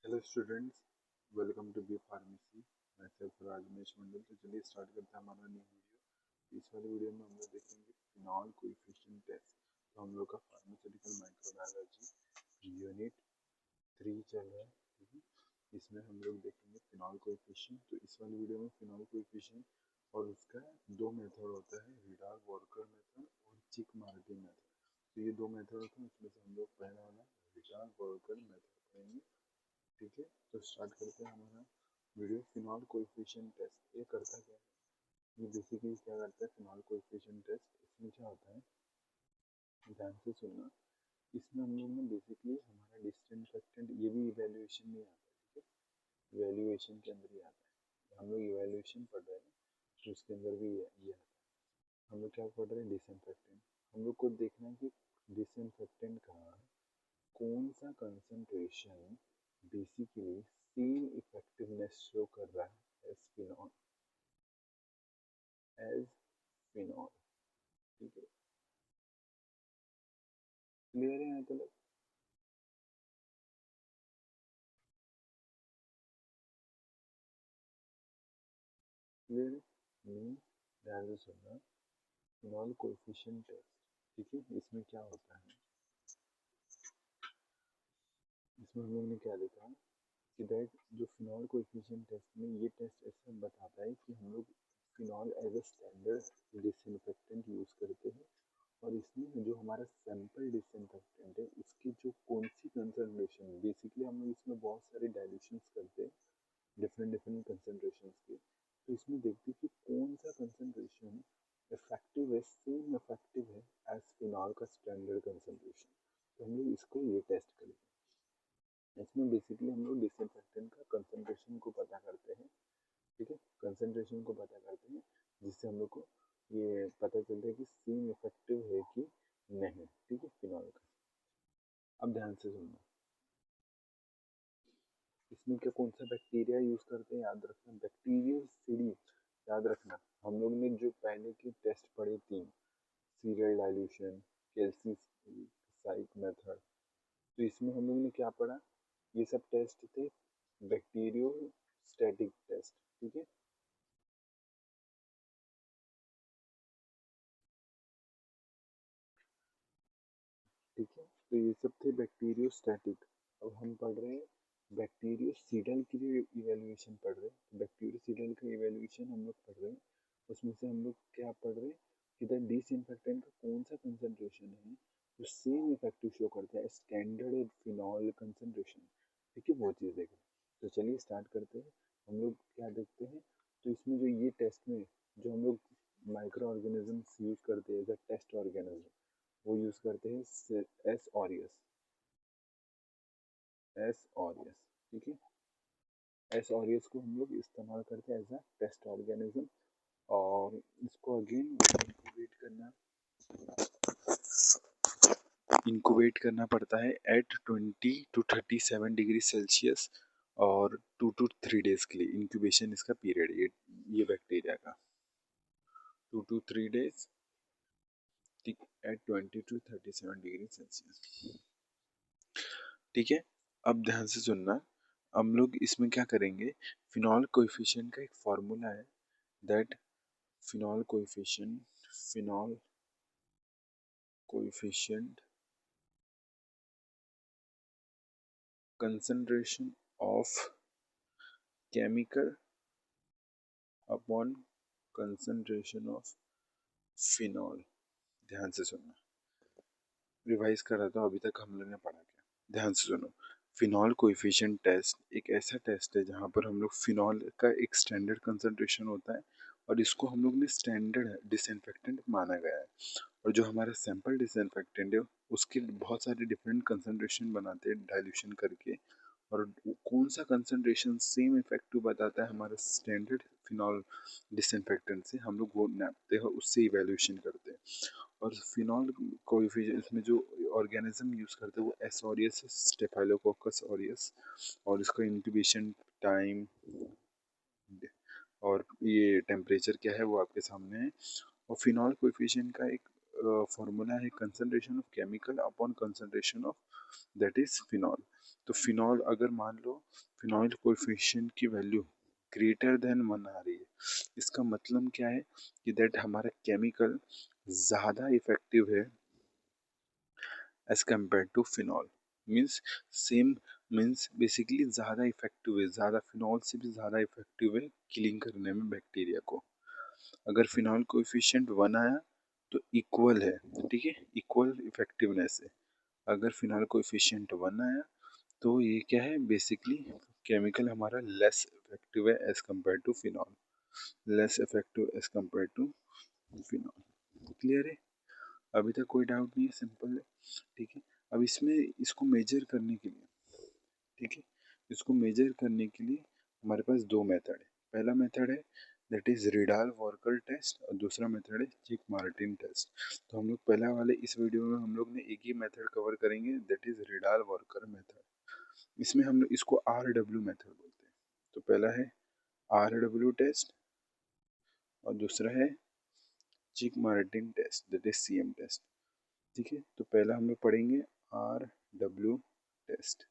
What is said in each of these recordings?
Hello students, welcome to B pharmacy. मैं सिर्फ राजमेश मंडल। तो चलिए स्टार्ट करते हैं हमारा न्यू वीडियो। इस वाले वीडियो में हम लोग देखेंगे फिनॉल कोएफिशिएंट टेस्ट। तो हम लोग का फार्मास्यूटिकल माइक्रोबायोलॉजी यूनिट 3 चल रहा है, ठीक है। इसमें हम लोग देखेंगे फिनॉल कोएफिशिएंट। तो इस वाले वीडियो में फिनॉल कोएफिशिएंट और उसका दो मेथड होता है, रिडार वॉर्कर मेथड और चिक मार्टी मेथड। तो ये दो मेथड होते हैं, उसमें से हम लोग पहला वाला रिडार वॉर्कर मेथड पढ़ेंगे, ठीक है। तो स्टार्ट करते हैं हमारा वीडियो। फिनॉल कोएफिशिएंट टेस्ट ये करता क्या है, ये बेसिकली क्या करता है फिनॉल कोएफिशिएंट टेस्ट। इसमें क्या होता है, ध्यान से सुनना। इसमें हम लोग ने बेसिकली हमारा डिसइंफेक्टेंट, ये भी इवेल्युएशन में आता है, ठीक है। इवेल्युएशन के अंदर ही आता है। हम लोग इवेल्युएशन पढ़ रहे हैं तो उसके अंदर भी ये आता है। हम लोग क्या पढ़ रहे हैं, डिसइंफेक्टेंट। हम लोग को देखना है कि डिसइंफेक्टेंट का कौन सा concentration basically same effectiveness show कर रहा है एज फिनॉल, एज फिनॉल, ठीक है। क्लियर है मतलब, क्लियर है। ध्यान से सुनना। फिनॉल कोएफिशिएंट टेस्ट, ठीक है। इसमें क्या होता है, इसमें हम लोग ने क्या देखा कि दैट जो फिनॉल कोएफिशिएंट टेस्ट में ये टेस्ट ऐसा बताता है कि हम लोग phenol as a standard disinfectant use करते हैं। और इसमें जो हमारा सैंपल डिसइंफेक्टेंट है उसकी जो कौन सी कंसंट्रेशन, बेसिकली हम लोग इसमें बहुत सारे डाइल्यूशंस करते हैं डिफरेंट डिफरेंट कंसंट्रेशन के। तो इसमें देखते हैं कि कौन सा कंसंट्रेशन इफेक्टिव है, सेम इफेक्टिव है एज फिनॉल का स्टैंडर्ड कंसंट्रेशन। तो हम लोग इसको ये टेस्ट करेंगे। इसमें बेसिकली हम लोग डिसइंफेक्टेंट का कंसंट्रेशन को पता करते हैं, ठीक है। कंसंट्रेशन को पता करते हैं जिससे हम लोग को ये पता चलता है कि सेम इफेक्टिव है कि नहीं, ठीक है, फिनॉल का। अब ध्यान से सुनना। इसमें क्या कौन सा बैक्टीरिया यूज करते हैं, याद रखना, बैक्टीरियल सीडी। याद रखना, हम लोग ने जो पहले की टेस्ट पढ़े तीन, सीरियल डाइल्यूशन, कैल्सीसाइट मेथड, तो इसमें हम लोग ने क्या पढ़ा, ये सब टेस्ट थे बैक्टीरियो स्टैटिक टेस्ट, ठीक है। ठीक है, तो ये सब थे बैक्टीरियो स्टैटिक। अब हम पढ़ रहे हैं बैक्टीरियो सीडल की इवेल्युएशन पढ़ रहे हैं। बैक्टीरियो सीडल का इवेल्युएशन हम लोग पढ़ रहे हैं। उसमें से हम लोग क्या पढ़ रहे हैं कि द डिसइंफेक्टेंट का कौन सा कंसंट्रेशन है जो सेम इफेक्टिव शो करता है स्टैंडर्ड फिनॉल कंसंट्रेशन, ठीक है, वो चीज़ देखें। तो चलिए स्टार्ट करते हैं। हम लोग क्या देखते हैं, तो इसमें जो ये टेस्ट में जो हम लोग माइक्रो ऑर्गेनिजम्स यूज करते हैं एज अ टेस्ट ऑर्गेनिज्म, वो यूज करते हैं एस ऑरियस, एस ऑरियस, ठीक है। एस ऑरियस को हम लोग इस्तेमाल करते हैं एज अ टेस्ट ऑर्गेनिज्म। और इसको अगेन इंक्यूबेट करना पड़ता है एट 20 to 37 डिग्री सेल्सियस और 2 to 3 डेज के लिए इंक्यूबेशन इसका पीरियड, ये बैक्टीरिया का 2 to 3 डेज, ठीक, एट 20 to 37 डिग्री सेल्सियस, ठीक है। अब ध्यान से सुनना। हम लोग इसमें क्या करेंगे, फिनॉल कोएफिशिएंट का एक फॉर्मूला है, that phenol coefficient, phenol coefficient concentration of chemical upon concentration of phenol. ध्यान से सुनना, रिवाइज कर रहा था अभी तक हम लोग ने पढ़ा क्या, ध्यान से सुनो। फिनॉल कोएफिशिएंट टेस्ट एक ऐसा टेस्ट है जहाँ पर हम लोग फिनॉल का एक स्टैंडर्ड कंसंट्रेशन होता है और इसको हम लोग ने स्टैंडर्ड डिसइंफेक्टेंट माना गया है। और जो हमारा सैंपल डिसइंफेक्टेंट है उसके बहुत सारे डिफरेंट कंसंट्रेशन बनाते हैं डाइल्यूशन करके, और कौन सा कंसंट्रेशन सेम इफेक्टिव बताता है हमारे स्टैंडर्ड फिनॉल डिसइंफेक्टेंट से, हम लोग वो नापते हैं, उससे इवेल्यूशन करते हैं। और फिनॉल कोएफिशिएंट इसमें जो ऑर्गेनिज्म यूज करते हैं वो एस ऑरियस, स्टेफाइलोकोकस ऑरियस, और इसका इंक्यूबेशन टाइम और ये टेम्परेचर क्या है वो आपके सामने है। और फिनॉल कोएफिशिएंट का एक फॉर्मूला है concentration of chemical upon concentration of that is phenol. तो फिनॉल अगर मान लो फिनॉल कोएफिशिएंट की वैल्यू ग्रेटर देन 1 आ रही है, इसका मतलब क्या है कि दैट हमारा केमिकल ज़्यादा इफेक्टिव है as compare to phenol. Means same, means basically ज़्यादा इफेक्टिव है, ज़्यादा फिनॉल से भी ज़्यादा इफेक्टिव है किलिंग करने में बैक्टीरिया को। अगर फिनॉल कोएफिशिएंट 1 आया तो इक्वल है, ठीक है, इक्वल इफेक्टिवनेस है। अगर फिनॉल कोएफिशिएंट 1 आया तो ये क्या है, बेसिकली केमिकल हमारा लेस इफेक्टिव है as compare to phenol, less effective as compare to phenol. Clear है? अभी तक कोई डाउट नहीं है, सिंपल है, ठीक है। अब इसमें इसको मेजर करने के लिए, ठीक है, इसको मेजर करने के लिए हमारे पास दो मेथड है। पहला मेथड है दैट इज रिडाल वॉर्कर टेस्ट और दूसरा मेथड है चिक मार्टिन टेस्ट। तो हम लोग पहला वाले इस वीडियो में हम लोग ने एक ही मेथड कवर करेंगे दैट इज रिडाल वॉर्कर मेथड। इसमें हम लोग इसको RW मेथड बोलते हैं। तो पहला है RW टेस्ट और दूसरा है Chick Martin test that is CM test, ठीक है। तो पहला हम लोग पढ़ेंगे RW टेस्ट।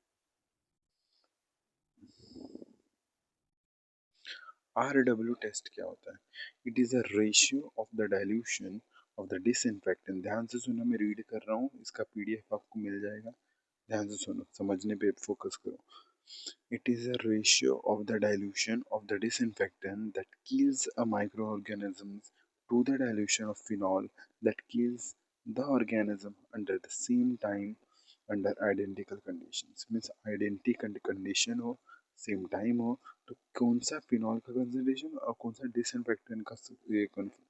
RW टेस्ट क्या होता है? It is a ratio of the dilution of the disinfectant. ध्यान से सुनो, मैं रीड कर रहा हूँ, इसका PDF आपको मिल जाएगा। ध्यान से सुनो, समझने पे फोकस करो। It is a ratio of the dilution of the disinfectant that kills a microorganisms to the dilution of phenol that kills the organism under the same time under identical conditions। Means identical condition हो, same time हो, तो कौन सा phenol का concentration और कौन सा disinfectant का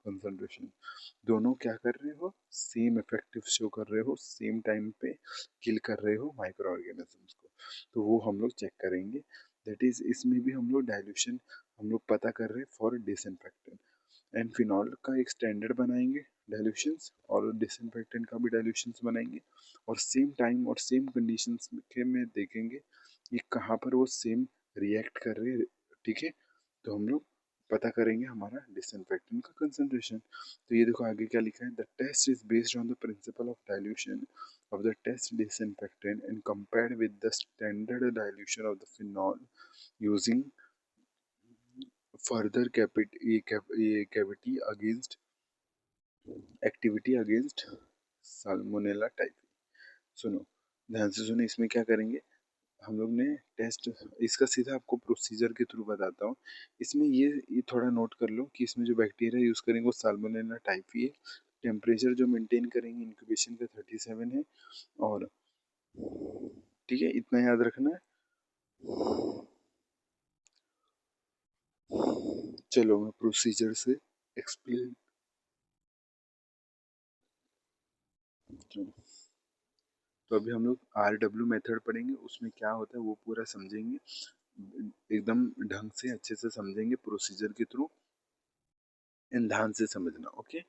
कंसंट्रेशन, दोनों क्या कर रहे हो, सेम इफेक्टिव शो कर रहे हो, सेम टाइम पे किल कर रहे हो माइक्रो ऑर्गेनिजम्स को। तो वो हम लोग चेक करेंगे। दैट इज इसमें भी हम लोग डाइल्यूशन हम लोग पता कर रहे हैं फॉर डिसइंफेक्टेंट एंड फिनॉल का एक स्टैंडर्ड बनाएंगे डाइल्यूशंस, और डिसइंफेक्टेंट का भी डाइल्यूशंस बनाएंगे, और सेम टाइम और सेम कंडीशंस के में देखेंगे ये कहाँ पर वो सेम रिएक्ट कर रहे हैं, ठीक है। तो हम लोग पता करेंगे हमारा डिसइंफेक्टेंट का कंसंट्रेशन। तो ये देखो आगे क्या लिखा है, the test is based on the principle of dilution of the test disinfectant and compared with the standard dilution of the phenol using further cavity against activity against salmonella typhi। सुनो, ध्यान से सुनो, इसमें क्या करेंगे हम लोग ने टेस्ट, इसका सीधा आपको प्रोसीजर के थ्रू बताता हूँ। इसमें ये थोड़ा नोट कर लो कि इसमें जो बैक्टीरिया यूज़ करेंगे वो साल्मोनेला टाइफी है। टेम्परेचर जो मेंटेन करेंगे इंक्यूबेशन का 37 है, और ठीक है, इतना याद रखना है। चलो मैं प्रोसीजर से एक्सप्लेन, तो अभी हम लोग RW मेथड पढ़ेंगे, उसमें क्या होता है वो पूरा समझेंगे, एकदम ढंग से अच्छे से समझेंगे प्रोसीजर के थ्रू, ध्यान से समझना, ओके।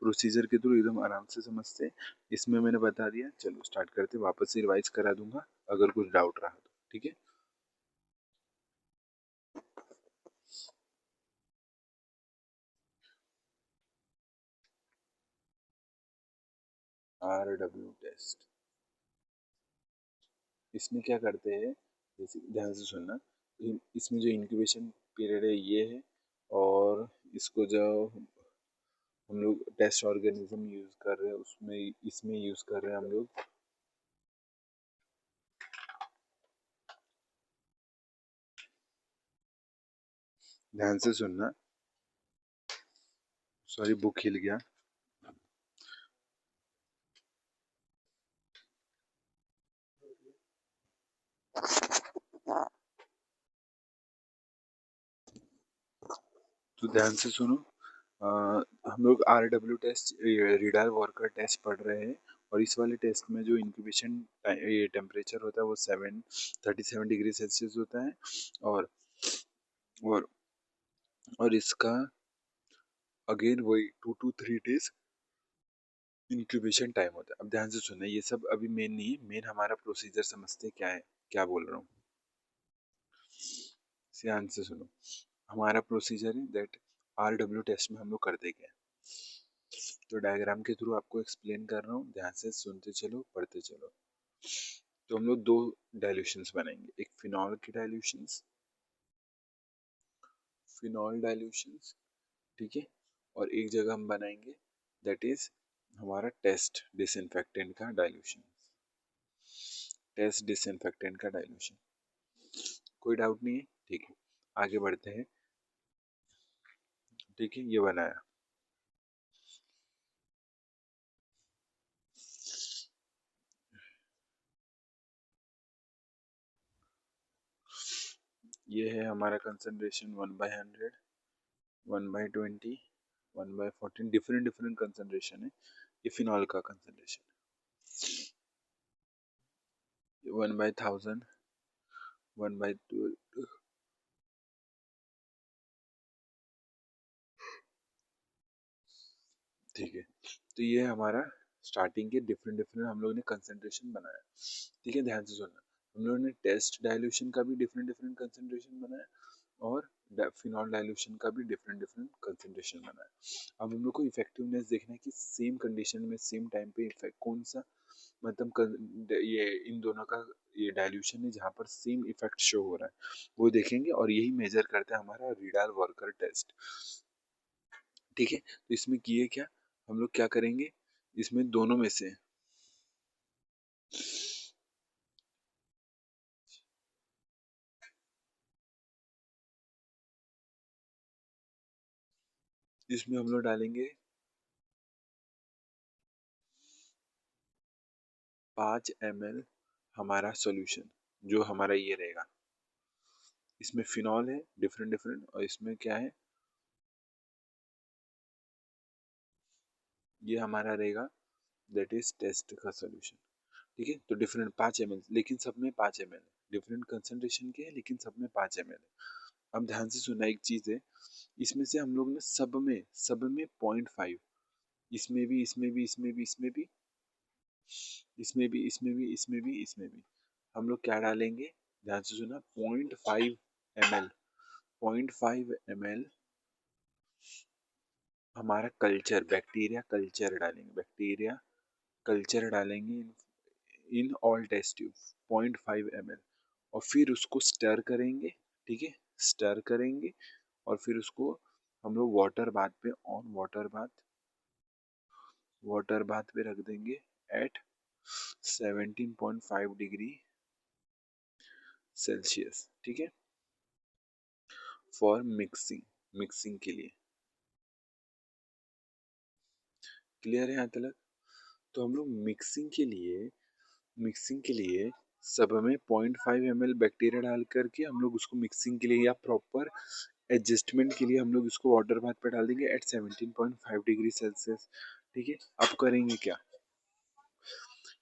प्रोसीजर के थ्रू एकदम आराम से समझते। इसमें मैंने बता दिया, चलो स्टार्ट करते, वापस से रिवाइज करा दूंगा अगर कुछ डाउट रहा तो, ठीक है। RW टेस्ट, इसमें क्या करते हैं, ध्यान से सुनना। इसमें जो इंक्यूबेशन पीरियड है ये है, और इसको जो हम लोग टेस्ट ऑर्गेनिज्म यूज कर रहे हैं उसमें इसमें यूज कर रहे हैं हम लोग, ध्यान से सुनना, सॉरी बुक हिल गया। तो ध्यान से सुनो, हम लोग RW टेस्ट, रिडाल वॉर्कर टेस्ट पढ़ रहे हैं, और इस वाले टेस्ट में जो इंक्यूबेशन ये टेम्परेचर होता है वो 37 डिग्री सेल्सियस होता है, और और और इसका अगेन वही 2 to 3 days इंक्यूबेशन टाइम होता है। अब ध्यान से सुनना, ये सब अभी मेन नहीं है, मेन हमारा प्रोसीजर समझते क्या है, क्या बोल रहा हूँ, ध्यान से सुनो। हमारा प्रोसीजर है दैट RW टेस्ट में हम लोग करते क्या है, तो डायग्राम के थ्रू आपको एक्सप्लेन कर रहा हूँ, ध्यान से सुनते चलो, पढ़ते चलो। तो हम लोग दो डाइल्यूशंस बनाएंगे, एक फिनॉल की डाइल्यूशंस, फिनॉल डाइल्यूशंस, ठीक है, और एक जगह हम बनाएंगे दैट इज हमारा टेस्ट डिसइंफेक्टेंट का डाइल्यूशन, टेस्ट डिसइंफेक्टेंट का डाइल्यूशन। कोई डाउट नहीं है? ठीक है, आगे बढ़ते हैं। ठीक है, ये बनाया, ये है हमारा कंसंट्रेशन 1/100, 1/20, 1/14, डिफरेंट डिफरेंट कंसंट्रेशन है। ये फिनॉल का कंसंट्रेशन 1/1000, 1/12, ठीक है। तो ये हमारा स्टार्टिंग के डिफरेंट डिफरेंट हम लोगों ने कंसंट्रेशन बनाया। ठीक है, ध्यान से सुनना, हम लोगों ने टेस्ट डाइल्यूशन का भी डिफरेंट डिफरेंट कंसंट्रेशन बनाया और फिनॉल डाइल्यूशन का भी डिफरेंट डिफरेंट कंसंट्रेशन बनाया। अब हम लोग को इफेक्टिवनेस देखना है कि सेम कंडीशन में सेम टाइम पे इफेक्ट कौन सा, मतलब ये इन दोनों का ये डाइल्यूशन है जहाँ पर सेम इफेक्ट शो हो रहा है, वो देखेंगे और यही मेजर करता है हमारा रीडाल वर्कर टेस्ट। ठीक है, तो इसमें किए क्या, हम लोग क्या करेंगे, इसमें दोनों में से इसमें हम लोग डालेंगे 5 ml हमारा सॉल्यूशन, जो हमारा ये रहेगा, इसमें फिनॉल है डिफरेंट डिफरेंट, और इसमें क्या है, ये हमारा रहेगा दैट इज टेस्ट का सॉल्यूशन। ठीक है, तो डिफरेंट 5 ml, लेकिन सब में 5 ml है, डिफरेंट कंसंट्रेशन के है लेकिन सब में 5 ml है। अब ध्यान से सुनना, एक चीज है, इसमें से हम लोग ने सब में 0.5, इसमें भी इसमें भी इसमें भी इसमें भी इसमें भी इसमें भी इसमें भी इसमें भी हम लोग क्या डालेंगे, ध्यान से सुना, 0.5 ml, 0.5 ml हमारा कल्चर, बैक्टीरिया कल्चर डालेंगे, बैक्टीरिया कल्चर डालेंगे in all test tube, 0.5 ml, और फिर उसको स्टर करेंगे। ठीक है, स्टर करेंगे और फिर उसको हम लोग वाटर बाथ पे रख देंगे एट 17.5 डिग्री सेल्सियस। ठीक है, फॉर मिक्सिंग, मिक्सिंग के लिए। क्लियर है यहाँ तक? तो हम लोग मिक्सिंग के लिए सब में 0.5 ml बैक्टीरिया डाल करके हम लोग उसको मिक्सिंग के लिए या प्रॉपर एडजस्टमेंट के लिए हम लोग इसको वाटर बाथ पे डाल देंगे एट 17.5 डिग्री सेल्सियस। ठीक है, अब करेंगे क्या,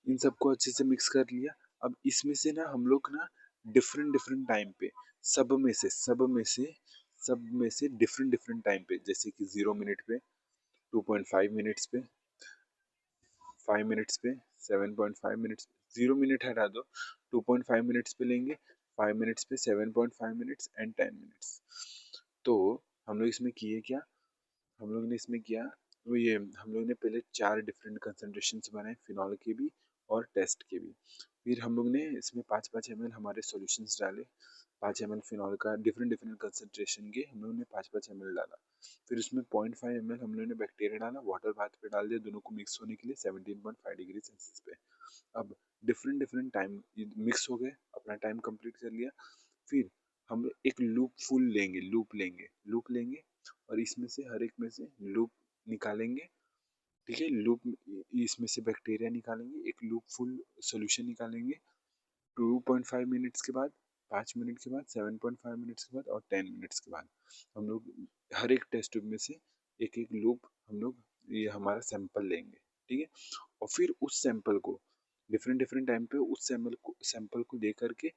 इन सबको अच्छे से मिक्स कर लिया। अब इसमें से ना हम लोग ना डिफरेंट डिफरेंट टाइम पे सब में से डिफरेंट डिफरेंट टाइम पे, जैसे कि 0 मिनट पे, 2.5 मिनट्स पे, 5 मिनट्स पे, 7.5 मिनट्स, 0 मिनट हटा दो, 2.5 मिनट्स पे लेंगे, 5 मिनट्स पे, 7.5 मिनट्स एंड 10 मिनट्स। तो हम लोग इसमें किए क्या, हम लोग ने इसमें किया वो ये, हम लोग ने पहले 4 डिफरेंट कंसंट्रेशन बनाए, फिनॉल के भी और टेस्ट के भी। फिर हम लोग ने इसमें 5-5 ml हमारे सॉल्यूशंस डाले, 5 ml फिनॉल का डिफरेंट डिफरेंट कंसंट्रेशन के हम लोग ने 5-5 ml डाला। फिर उसमें 0.5 ml हम लोग ने बैक्टीरिया डाला, वाटर बाथ पे डाल दिया दोनों को मिक्स होने के लिए 17.5 डिग्री सेल्सियस पे। अब डिफरेंट डिफरेंट टाइम मिक्स हो गए, अपना टाइम कंप्लीट कर लिया। फिर हम एक लूप लेंगे और इसमें से हर एक में से लूप निकालेंगे। ठीक है, लूप, इसमें से बैक्टीरिया निकालेंगे, एक लूप फुल सोल्यूशन निकालेंगे 2.5 मिनट्स के बाद, 5 मिनट के बाद, 7.5 मिनट्स के बाद और 10 मिनट्स के बाद हम लोग हर एक टेस्ट ट्यूब में से एक एक लूप हम लोग ये हमारा सैंपल लेंगे। ठीक है, और फिर उस सैंपल को डिफरेंट डिफरेंट टाइम पे उस सैंपल को दे करके,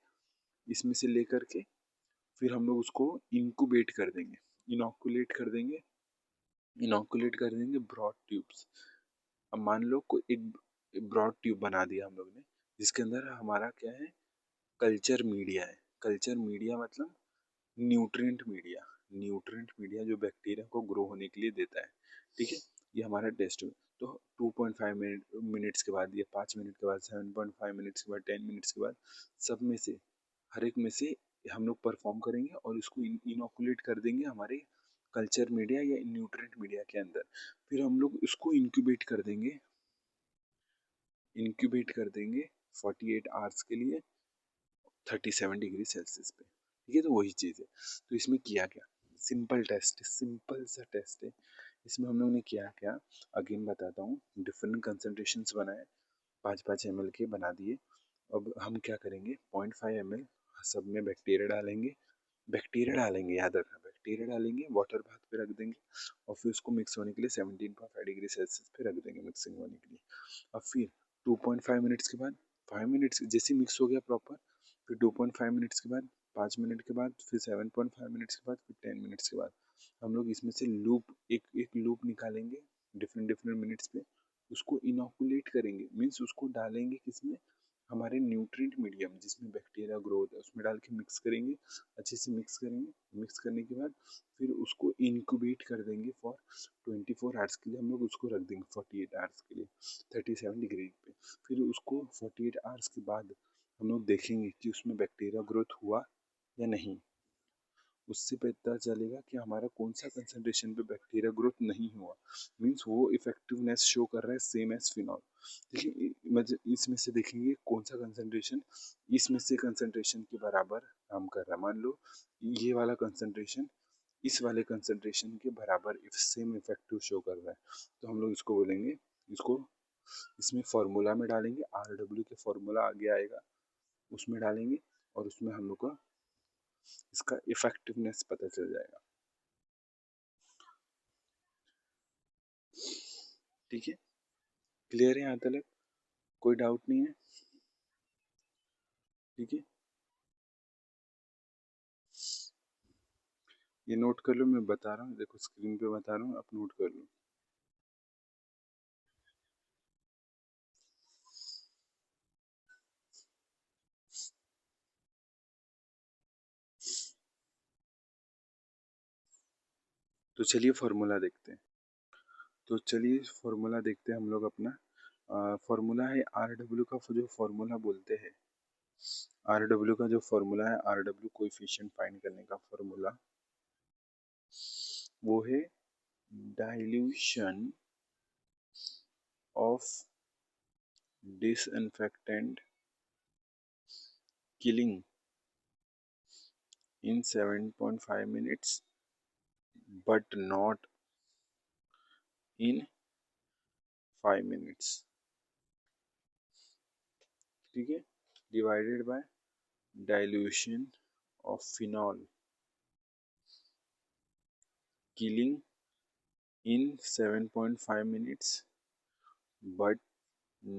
इसमें से ले करके फिर हम लोग उसको इंक्यूबेट कर देंगे, इनोकुलेट कर देंगे, ब्रॉड ट्यूब्स। अब मान लो कोई एक ब्रॉड ट्यूब बना दिया हम लोग ने, जिसके अंदर हमारा क्या है, कल्चर मीडिया है। कल्चर मीडिया मतलब न्यूट्रिएंट मीडिया जो बैक्टीरिया को ग्रो होने के लिए देता है। ठीक है, ये हमारा टेस्ट हुआ। तो 2.5 मिनट्स के बाद या 5 मिनट के बाद 7.5 मिनट्स के बाद 10 मिनट्स के बाद सब में से हर एक में से हम लोग परफॉर्म करेंगे और इसको इनोकुलेट कर देंगे हमारे कल्चर मीडिया या न्यूट्रिएंट मीडिया के अंदर। फिर हम लोग इसको इंक्यूबेट कर देंगे 48 आवर्स के लिए 37 डिग्री सेल्सियस पे। ठीक है, तो वही चीज़ है। तो इसमें किया क्या, सिंपल टेस्ट, सिंपल सा टेस्ट है। इसमें हम लोग ने किया क्या, अगेन बताता हूँ। डिफरेंट कंसंट्रेशंस बनाए, 5-5 ml के बना दिए। अब हम क्या करेंगे, 0.5 ml सब में बैक्टीरिया डालेंगे, याद रखना बैक्टीरिया डालेंगे, वाटर बाथ पे रख देंगे और फिर उसको मिक्स होने के लिए 17.5 डिग्री सेल्सियस पे रख देंगे मिक्सिंग होने के लिए। अब फिर 2.5 मिनट्स के बाद, 5 मिनट्स जैसे मिक्स हो गया प्रॉपर, फिर 2.5 मिनट्स के बाद, 5 मिनट के बाद, फिर 7.5 मिनट्स के बाद, फिर 10 मिनट्स के बाद हम लोग इसमें से लूप एक एक लूप निकालेंगे डिफरेंट डिफरेंट मिनट्स पे। उसको इनोकुलेट करेंगे, मीन्स उसको डालेंगे किसमें, हमारे न्यूट्रिएंट मीडियम जिसमें बैक्टीरिया ग्रोथ है उसमें डाल के मिक्स करेंगे, अच्छे से मिक्स करेंगे। मिक्स करने के बाद फिर उसको इंक्यूबेट कर देंगे फॉर 24 आवर्स के लिए। हम लोग उसको रख देंगे 48 आवर्स के लिए 37 डिग्री पे। फिर उसको 48 आवर्स के बाद हम लोग देखेंगे कि उसमें बैक्टीरिया ग्रोथ हुआ या नहीं। उससे पता चलेगा कि हमारा कौन सा कंसंट्रेशन पे बैक्टीरिया ग्रोथ नहीं हुआ, मीन्स वो इफेक्टिवनेस शो कर रहा है सेम एज फिनॉल। देखिए मतलब इसमें से देखेंगे कौन सा कंसंट्रेशन इसमें से कंसंट्रेशन के बराबर काम कर रहा है। मान लो ये वाला कंसंट्रेशन इस वाले कंसंट्रेशन के बराबर सेम इफेक्टिव शो कर रहा है, तो हम लोग इसको बोलेंगे, इसको इसमें फॉर्मूला में डालेंगे, RW के फॉर्मूला आगे आएगा उसमें डालेंगे और उसमें हम लोग को इसका इफेक्टिवनेस पता चल जाएगा। ठीक है, क्लियर है यहाँ तक, कोई डाउट नहीं है। ठीक है, ये नोट कर लो, मैं बता रहा हूँ, देखो स्क्रीन पे बता रहा हूँ, आप नोट कर लो। तो चलिए फॉर्मूला देखते हैं। तो चलिए फॉर्मूला देखते हैं हम लोग अपना। फॉर्मूला है RW का, जो फॉर्मूला बोलते हैं, RW का जो फॉर्मूला है, RW कोएफिशिएंट फाइंड करने का फॉर्मूला, वो है dilution of disinfectant killing in 7.5 minutes but not in 5 minutes। ठीक है, divided by dilution of phenol killing in 7.5 minutes but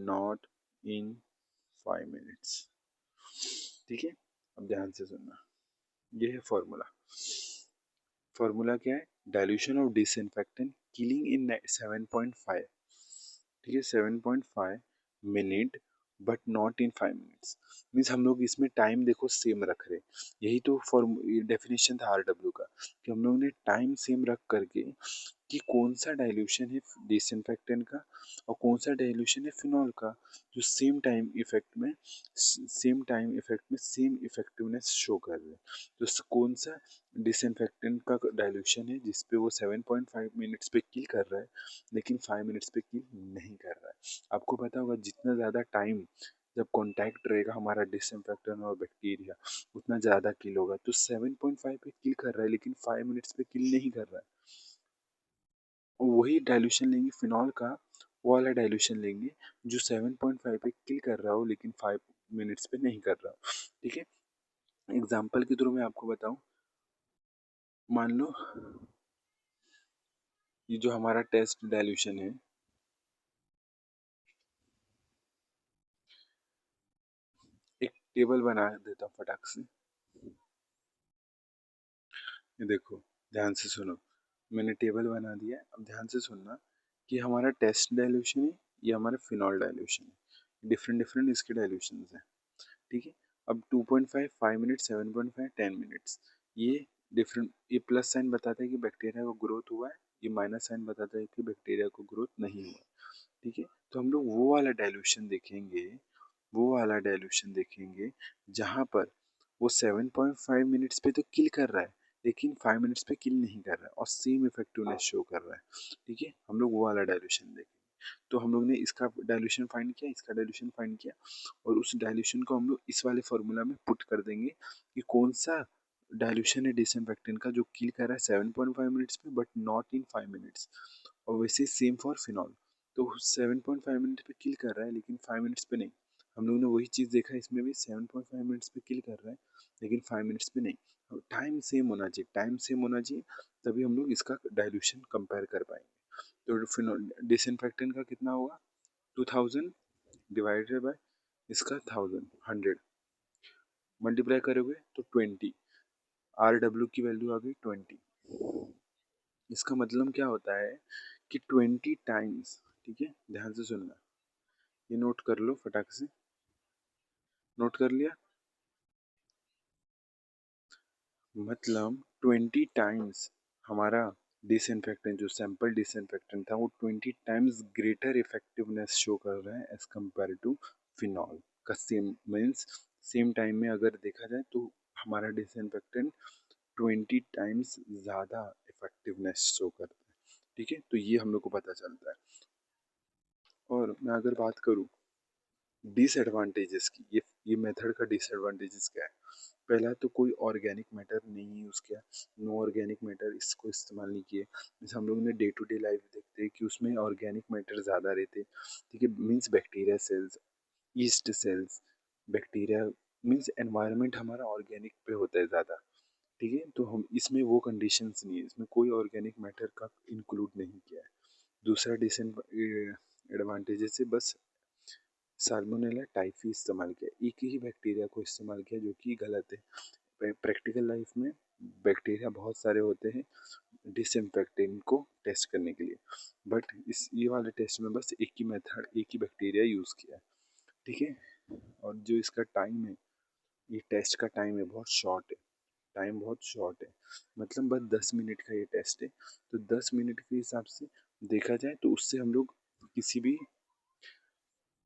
not in 5 minutes। ठीक है, अब ध्यान से सुनना, ये है फॉर्मूला। फॉर्मूला क्या है, डाइल्यूशन ऑफ डिसइंफेक्टेंट किलिंग इन 7.5, ठीक है 7.5 minute but not in 5 minutes. Means हम लोग इसमें टाइम देखो सेम रख रहे, यही तो फॉर्म डेफिनेशन था RW का, कि हम लोग ने टाइम सेम रख करके कि कौन सा डाइल्यूशन है डिसइंफेक्टेंट का और कौन सा डाइल्यूशन है फिनॉल का, जो सेम टाइम इफेक्ट में सेम इफेक्टिवनेस शो कर रहे हैं। तो कौन सा डिसइंफेक्टेंट का डाइल्यूशन है जिसपे वो 7.5 मिनट्स पे किल कर रहा है लेकिन 5 मिनट्स पे किल नहीं कर रहा है। आपको पता होगा जितना ज़्यादा टाइम जब कांटेक्ट रहेगा हमारा डिसइंफेक्टेंट और बैक्टीरिया उतना ज़्यादा किल होगा। तो 7.5 पे किल कर रहा है लेकिन 5 मिनट्स पे किल नहीं कर रहा है। वही डाइल्यूशन लेंगे फिनॉल का, वो वाला डाइल्यूशन लेंगे जो 7.5 पे किल कर रहा हो लेकिन 5 मिनट्स पे नहीं कर रहा हो। ठीक है, एग्जाम्पल के थ्रू मैं आपको बताऊं, मान लो ये जो हमारा टेस्ट डाइल्यूशन है, एक टेबल बना देता हूँ फटाक से। ये देखो, ध्यान से सुनो, मैंने टेबल बना दिया। अब ध्यान से सुनना कि हमारा टेस्ट डाइल्यूशन है, ये हमारा फिनॉल डाइल्यूशन है, डिफरेंट डिफरेंट इसके डाइल्यूशन हैं। ठीक है, अब 2.5 5 मिनट 7.5 10 मिनट्स, ये डिफरेंट, ये प्लस साइन बताता है कि बैक्टीरिया का ग्रोथ हुआ है ये माइनस साइन बताता है कि बैक्टीरिया को ग्रोथ नहीं हुआ। ठीक है, तो हम लोग वो वाला डाइल्यूशन देखेंगे, वो वाला डाइल्यूशन देखेंगे जहाँ पर वो 7.5 मिनट्स पे तो किल कर रहा है, लेकिन 5 मिनट्स पे किल नहीं कर रहा है और सेम इफेक्टिवनेस शो कर रहा है। ठीक है, हम लोग वो वाला डाइल्यूशन देखेंगे। तो हम लोग ने इसका डाइल्यूशन फाइंड किया, इसका डाइल्यूशन फाइंड किया, और उस डाइल्यूशन को हम लोग इस वाले फॉर्मूला में पुट कर देंगे कि कौन सा डाइल्यूशन है डिसइंफेक्टेंट का जो किल कर रहा है 7.5 मिनट्स में बट नॉट इन 5 मिनट्स। और वैसे सेम फॉर फिनॉल, तो 7.5 मिनट पे किल कर रहा है लेकिन 5 मिनट्स पे नहीं। हम लोग ने वही चीज़ देखा, इसमें भी 7.5 मिनट्स पे किल कर रहा है लेकिन 5 मिनट्स पे नहीं। टाइम सेम होना चाहिए, टाइम सेम होना चाहिए, तभी हम लोग इसका डाइल्यूशन कंपेयर कर पाएंगे। तो फिनॉल डिसइंफेक्टेंट का कितना होगा, 2000 डिवाइडेड बाय इसका 100 मल्टीप्लाई करोगे तो 20, आर डब्ल्यू की वैल्यू आ गई 20। इसका मतलब क्या होता है कि 20 टाइम्स, ठीक है ध्यान से सुनना, ये नोट कर लो फटाक से, नोट कर लिया, मतलब 20 टाइम्स हमारा डिसइंफेक्टेंट जो सैंपल डिसइंफेक्टेंट था वो 20 टाइम्स ग्रेटर इफेक्टिवनेस शो कर रहा है एज कम्पेयर टू फिनॉल का। सेम मीन्स सेम टाइम में अगर देखा जाए तो हमारा डिसइंफेक्टेंट 20 टाइम्स ज़्यादा इफेक्टिवनेस शो करता है। ठीक है, तो ये हम लोग को पता चलता है। और मैं अगर बात करूँ डिसएडवांटेजेस की, ये मेथड का डिसएडवांटेजेस क्या है। पहला तो कोई ऑर्गेनिक मैटर नहीं यूज़ किया, नो ऑर्गेनिक मैटर इसको इस्तेमाल नहीं किए। जैसे हम लोग ने डे टू डे लाइफ देखते हैं कि उसमें ऑर्गेनिक मैटर ज़्यादा रहते, ठीक है, means bacteria cells, yeast cells, bacteria means environment हमारा ऑर्गेनिक पे होता है ज़्यादा। ठीक है, तो हम इसमें वो कंडीशंस नहीं है, इसमें कोई ऑर्गेनिक मैटर का इंक्लूड नहीं किया है। दूसरा डिसएडवांटेजेस है बस साल्मोनेला टाइफी इस्तेमाल किया, एक ही बैक्टीरिया को इस्तेमाल किया जो कि गलत है। प्रैक्टिकल लाइफ में बैक्टीरिया बहुत सारे होते हैं डिसइंफेक्टेंट को टेस्ट करने के लिए, बट इस ये वाले टेस्ट में बस एक ही मेथड, एक ही बैक्टीरिया यूज़ किया है। ठीक है, और जो इसका टाइम है, ये टेस्ट का टाइम है बहुत शॉर्ट है, टाइम बहुत शॉर्ट है, मतलब बस 10 मिनट का ये टेस्ट है। तो 10 मिनट के हिसाब से देखा जाए तो उससे हम लोग किसी भी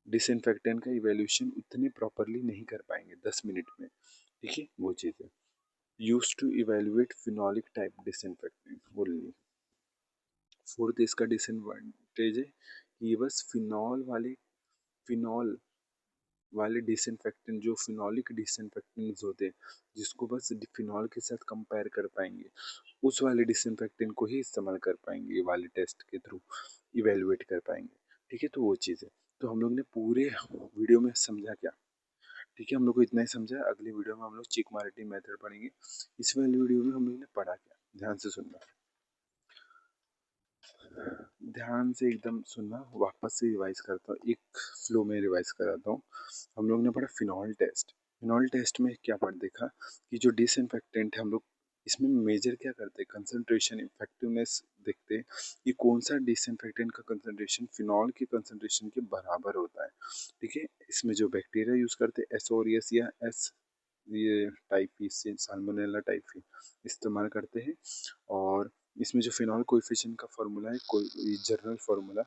डिसइंफेक्टेंट का इवेल्यूशन उतने प्रॉपरली नहीं कर पाएंगे 10 मिनट में। ठीक है, वो चीज़ है। Use to evaluate phenolic type disinfectant only. Fourth इसका डिसएडवांटेज है कि ये बस फिनॉल वाले डिसइंफेक्टेंट जो फिनोलिक डिसइंफेक्टेंट्स होते हैं जिसको बस फिनॉल के साथ कंपेयर कर पाएंगे, उस वाले डिसइंफेक्टेंट को ही इस्तेमाल कर पाएंगे, ये वाले टेस्ट के थ्रू इवेलुएट कर पाएंगे। ठीक है, तो वो चीज़ है। तो हम लोग ने पूरे वीडियो में समझा क्या, ठीक है, हम लोग को इतना ही समझा है। अगली वीडियो में हम लोग चिक मार्टिन मेथड पढ़ेंगे। इस वाली वीडियो में हम लोग ने पढ़ा क्या, ध्यान से सुनना, ध्यान से एकदम सुनना, वापस से रिवाइज करता हूँ, एक फ्लो में रिवाइज कराता हूँ। हम लोग ने पढ़ा फिनॉल टेस्ट, फिनॉल टेस्ट में क्या पढ़ देखा कि जो डिसइंफेक्टेंट है हम लोग इसमें मेजर क्या करते हैं, कंसंट्रेशन इफेक्टिवनेस देखते हैं कि कौन सा डिसइंफेक्टेंट का कंसंट्रेशन फिनॉल के कंसंट्रेशन के बराबर होता है। ठीक है, इसमें जो बैक्टीरिया यूज करते हैं एसोरियस या एस, ये टाइफी से साल्मोनेला टाइफी इस्तेमाल करते हैं। और इसमें जो फिनॉल कोएफिशिएंट का फॉर्मूला है, कोई general formula,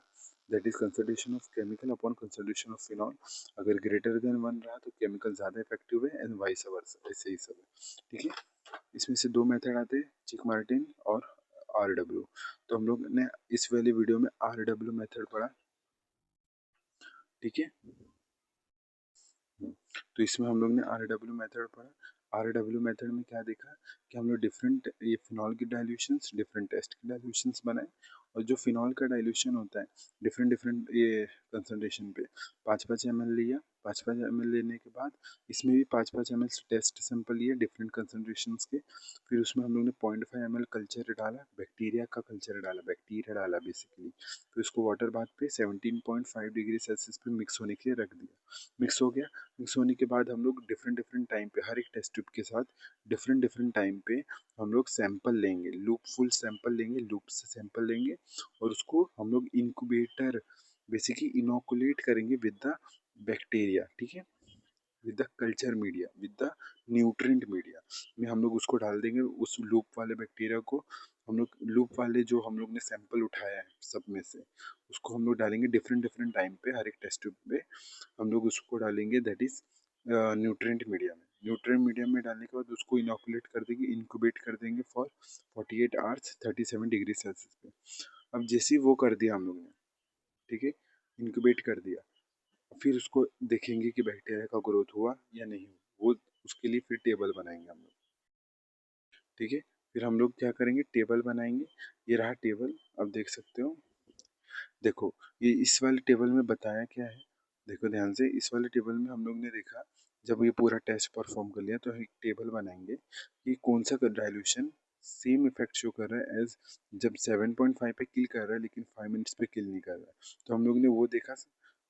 that is concentration of chemical upon concentration of phenol, अगर ग्रेटर देन 1 रहा तो केमिकल ज़्यादा इफेक्टिव है एंड वाइस वर्सा, ऐसे ही सब है। ठीक है, इसमें से दो मेथड आते हैं, चिक मार्टिन और आर डब्ल्यू। तो हम लोग ने इस वाली वीडियो में आर डब्ल्यू मेथड पढ़ा। ठीक है, तो इसमें हम लोग ने आर डब्ल्यू मेथड पढ़ा। आर डब्ल्यू मेथड में क्या देखा कि हम लोग डिफरेंट ये फिनॉल की डाइल्यूशंस, डिफरेंट टेस्ट की डाइल्यूशंस बनाए, और जो फिनॉल का डाइल्यूशन होता है डिफरेंट डिफरेंट ये कंसंट्रेशन पे 5-5 ml लिया, 5-5 ml लेने के बाद इसमें भी 5-5 ml टेस्ट सैंपल लिए डिफरेंट कंसंट्रेशंस के, फिर उसमें हम लोग ने 0.5 ml कल्चर डाला, बैक्टीरिया का कल्चर डाला, बैक्टीरिया डाला बेसिकली, फिर उसको वाटर बाथ पे 17.5 डिग्री सेल्सियस पे मिक्स होने के लिए रख दिया। मिक्स हो गया, मिक्स होने के बाद हम लोग डिफरेंट डिफरेंट टाइम पे हर एक टेस्ट ट्यूब के साथ डिफरेंट डिफरेंट टाइम पे हम लोग सैंपल लेंगे, लूप फुल सैंपल लेंगे, लूप से सैंपल लेंगे, और उसको हम लोग इंक्यूबेटर बेसिकली इनोकुलेट करेंगे विद द बैक्टीरिया। ठीक है, with the culture media, with the nutrient media. में हम लोग उसको डाल देंगे, उस लूप वाले बैक्टीरिया को हम लोग, लूप वाले जो हम लोग ने सैंपल उठाया है सब में से, उसको हम लोग डालेंगे डिफरेंट डिफरेंट टाइम पे, हर एक टेस्ट ट्यूब पे हम लोग उसको डालेंगे, दैट इज न्यूट्रिएंट मीडिया में। न्यूट्रिएंट मीडिया में डालने के बाद उसको इनोकुलेट कर देंगे, इंक्यूबेट कर देंगे फॉर 48 आवर्स 37 डिग्री सेल्सियस पे। अब जैसे ही वो कर दिया हम लोग ने, ठीक है, इंक्यूबेट कर दिया, फिर उसको देखेंगे कि बैक्टीरिया का ग्रोथ हुआ या नहीं हुआ, वो उसके लिए फिर टेबल बनाएंगे हम लोग, ठीक है। फिर हम लोग क्या करेंगे, टेबल बनाएंगे। ये रहा टेबल, अब देख सकते हो। देखो ये इस वाले टेबल में बताया क्या है, देखो ध्यान से, इस वाले टेबल में हम लोग ने देखा, जब ये पूरा टेस्ट परफॉर्म कर लिया तो एक टेबल बनाएंगे कि कौन सा डाइल्यूशन सेम इफेक्ट शो कर रहा है एज जब 7.5 पे किल कर रहा है लेकिन 5 मिनट्स पे किल नहीं कर रहा है। तो हम लोग ने वो देखा,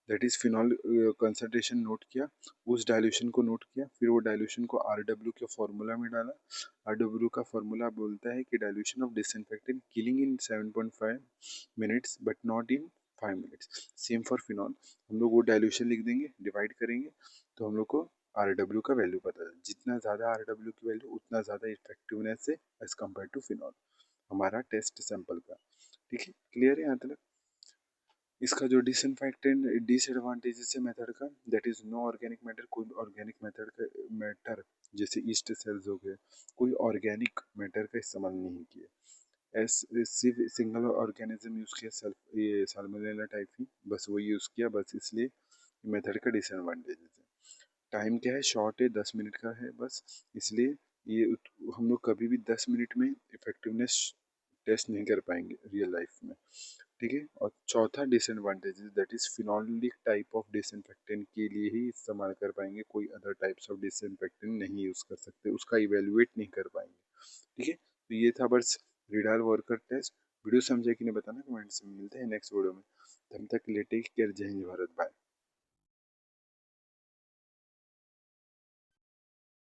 that is phenol concentration note किया, उस डाइल्यूशन को नोट किया, फिर वो डाइल्यूशन को RW के फॉर्मूला में डाला। RW का फॉर्मूला बोलता है कि dilution of disinfectant killing in 7.5 minutes but not in 5 minutes. Same for phenol, हम लोग वो डाइल्यूशन लिख देंगे, डिवाइड करेंगे तो हम लोग को RW का वैल्यू पता है, जितना ज़्यादा RW की वैल्यू उतना ज़्यादा इफेक्टिवनेस है एज कम्पेयर टू फिनॉल, हमारा टेस्ट सैंपल का। ठीक है, क्लियर है यहाँ तक। इसका जो डिसइंफेक्टेंट डिसएडवांटेजेस है मेथड का, that is no organic matter, कोई ऑर्गेनिक मेथड का मैटर जैसे ईस्ट सेल्स हो गए, कोई ऑर्गेनिक मैटर का इस्तेमाल नहीं किया, एस सिर्फ सिंगल ऑर्गेनिज्म यूज़ किया, सेल्फ ये साल्मोनेला टाइफी, बस वही यूज़ किया, बस इसलिए मेथड का डिसएडवांटेजेस है। टाइम क्या है, शॉर्ट है, 10 मिनट का है बस, इसलिए ये हम लोग कभी भी 10 मिनट में इफेक्टिवनेस टेस्ट नहीं कर पाएंगे रियल लाइफ में। ठीक है, और चौथा disadvantage that is phenolic type of disinfectant के लिए ही इस्तेमाल कर पाएंगे, कोई अदर टाइप्स ऑफ डिसइंफेक्टेंट नहीं यूज़ कर सकते, उसका इवेलुएट नहीं कर पाएंगे। ठीक है, तो ये था बस रिडाल वर्कर टेस्ट। वीडियो समझे कि नहीं बताना कमेंट्स में, मिलते हैं नेक्स्ट वीडियो में, तब तक के लिए टेक केयर, जय हिंद भारत, बाय।